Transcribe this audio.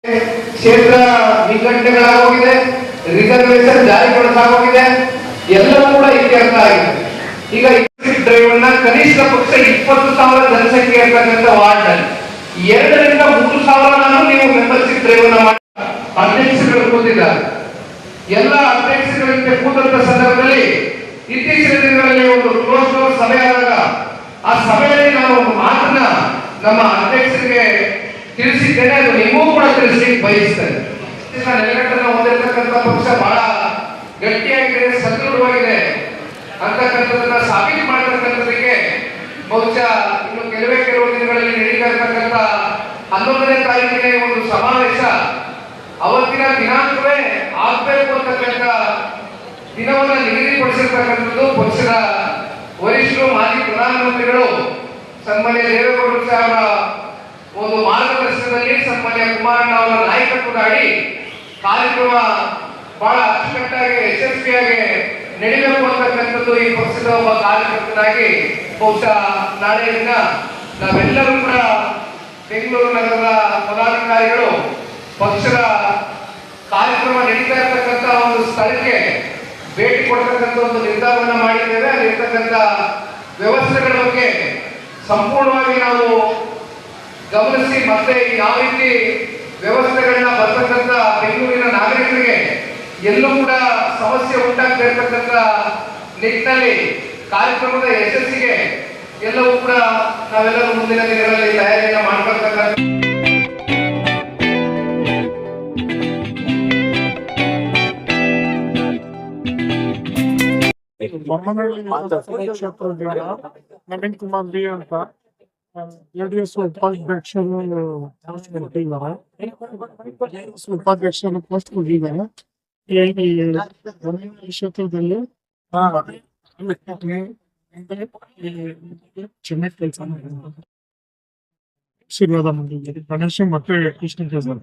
ಕ್ಷೇತ್ರ ವಿಂಗಡಣೆಗಳಾಗೋಗಿದೆ, ರಿಸರ್ವೇಶನ್ ಜಾರಿಗೊಳಿಸಲಾಗಿದೆ, ಎಲ್ಲವೂ ಕೂಡ ಇತ್ಯರ್ಥ ಆಗಿದೆ. ಈಗ ಡ್ರೈವ್ ಅನ್ನ ಕನಿಷ್ಠ ಪಕ್ಷ 20,000 ಜನಸಂಖ್ಯೆ ಇರ್ತಕ್ಕಂಥ ವಾರ್ಡ್ ನಲ್ಲಿ 2,000 ರಿಂದ 3,000 ನೀವು ಮೆಂಬರ್ಶಿಪ್ ಡ್ರೈವ್ ಅನ್ನ ಮಾಡಿ ಅಧ್ಯಕ್ಷರುಗಳು ಕೂತಿದ್ದಾರೆ. ಎಲ್ಲ ಅಧ್ಯಕ್ಷರುಗಳಿಗೆ ಕೂತಂತ ಸಂದರ್ಭದಲ್ಲಿ ಇತ್ತೀಚಿನ ದಿನಗಳಲ್ಲಿ ಒಂದು ಕ್ಲೋಸ್ ಡೋರ್ ಸಭೆ ಆದಾಗ ಆ ಸಭೆಯಲ್ಲಿ ನಾವು ಒಂದು ಮಾತನ್ನ ನಮ್ಮ ಅಧ್ಯಕ್ಷರಿಗೆ ತಿಳಿಸಿದ್ದೇನೆ. ಅದು ನಿಮಗೂ ಕೂಡ ತಿಳಿಸ್ಲಿಕ್ಕೆ ಬಯಸ್ತೇನೆ. ನೆಲೆಗಟ್ಟನ್ನು ಹೊಂದಿರತಕ್ಕಂಥ ಪಕ್ಷ ಬಹಳ ಗಟ್ಟಿಯಾಗಿದೆ, ಸದೃಢವಾಗಿದೆ ಅಂತಕ್ಕಂಥದನ್ನ ಸಾಬೀತು ಮಾಡಿರ್ತಕ್ಕಂಥದಕ್ಕೆ ಬಹುಶಃ ಇನ್ನು ಕೆಲವು ದಿನಗಳಲ್ಲಿ ನಡೀತಾ ಇರತಕ್ಕಂಥ 11ನೇ ತಾರೀಕಿನ ಒಂದು ಸಮಾವೇಶ ಅವತ್ತಿನ ದಿನಾಂಕವೇ ಆಗ್ಬೇಕು ಅಂತಕ್ಕಂಥ ದಿನವನ್ನ ನಿಗದಿಪಡಿಸಿರ್ತಕ್ಕಂಥದ್ದು ಪಕ್ಷದ ವರಿಷ್ಠರು, ಮಾಜಿ ಪ್ರಧಾನಮಂತ್ರಿಗಳು ಸನ್ಮಾನ್ಯ ದೇವೇಗೌಡರು ಅವರ ಒಂದು ಮಾರ್ಗದರ್ಶನದಲ್ಲಿ, ಸನ್ಮಾನ್ಯ ಕುಮಾರಣ್ಣ ಅವರ ನಾಯಕತ್ವದ ಅಡಿ ಕಾರ್ಯಕ್ರಮ ಬಹಳ ಅಚ್ಚುಕಟ್ಟಾಗಿ ಯಶಸ್ವಿಯಾಗಿ ನಡೀಬೇಕು ಅಂತಕ್ಕಂಥದ್ದು ಈ ಪಕ್ಷದ ಒಬ್ಬ ಕಾರ್ಯಕರ್ತನಾಗಿ ಬಹುಶಃ ನಾಳೆ ದಿನ ನಾವೆಲ್ಲರೂ ಕೂಡ ಬೆಂಗಳೂರು ನಗರದ ಪದಾಧಿಕಾರಿಗಳು ಪಕ್ಷದ ಕಾರ್ಯಕ್ರಮ ನಡೀತಾ ಇರತಕ್ಕಂಥ ಒಂದು ಸ್ಥಳಕ್ಕೆ ಭೇಟಿ ಕೊಡ್ತಕ್ಕಂಥ ಒಂದು ನಿರ್ಧಾರವನ್ನು ಮಾಡಿದ್ದೇವೆ. ಅಲ್ಲಿರ್ತಕ್ಕಂಥ ವ್ಯವಸ್ಥೆಗಳ ಬಗ್ಗೆ ಸಂಪೂರ್ಣವಾಗಿ ನಾವು ಗಮನಿಸಿ ಮತ್ತೆ ಯಾವ ರೀತಿ ವ್ಯವಸ್ಥೆಗಳನ್ನ ಬರ್ತಕ್ಕಂಥ ಬೆಂಗಳೂರಿನ ನಾಗರಿಕರಿಗೆ ಎಲ್ಲೂ ಕೂಡ ಸಮಸ್ಯೆ ಉಂಟಾಗ್ತಾ ಇರ್ತಕ್ಕಂಥ ನಿಟ್ಟಿನಲ್ಲಿ ಕಾರ್ಯಕ್ರಮದ ಯಶಸ್ಸಿಗೆ ಎಲ್ಲವೂ ಕೂಡ ನಾವೆಲ್ಲರೂ ಮುಂದಿನ ದಿನಗಳಲ್ಲಿ ತಯಾರಿಯನ್ನ ಮಾಡ್ಕೊಳ್ತಕ್ಕಂಥ ನವೀನ್ ಕುಮಾರ್ ಬಿ ಅಂತ ಜೆಡಿಎಸ್ ಉಪಾಧ್ಯಕ್ಷರು ಪೋಸ್ಟ್ ಕೊಟ್ಟಿದ್ದಾರೆ. ಕ್ಷೇತ್ರದಲ್ಲಿ ಚೆನ್ನಾಗಿ ಕೆಲಸ ಮಾಡಿದ್ದಾರೆ. ಆಶೀರ್ವಾದ ಮಾಡಿದ್ದಾರೆ ಗಣೇಶ್ ಮತ್ತೆ ಕೃಷ್ಣ.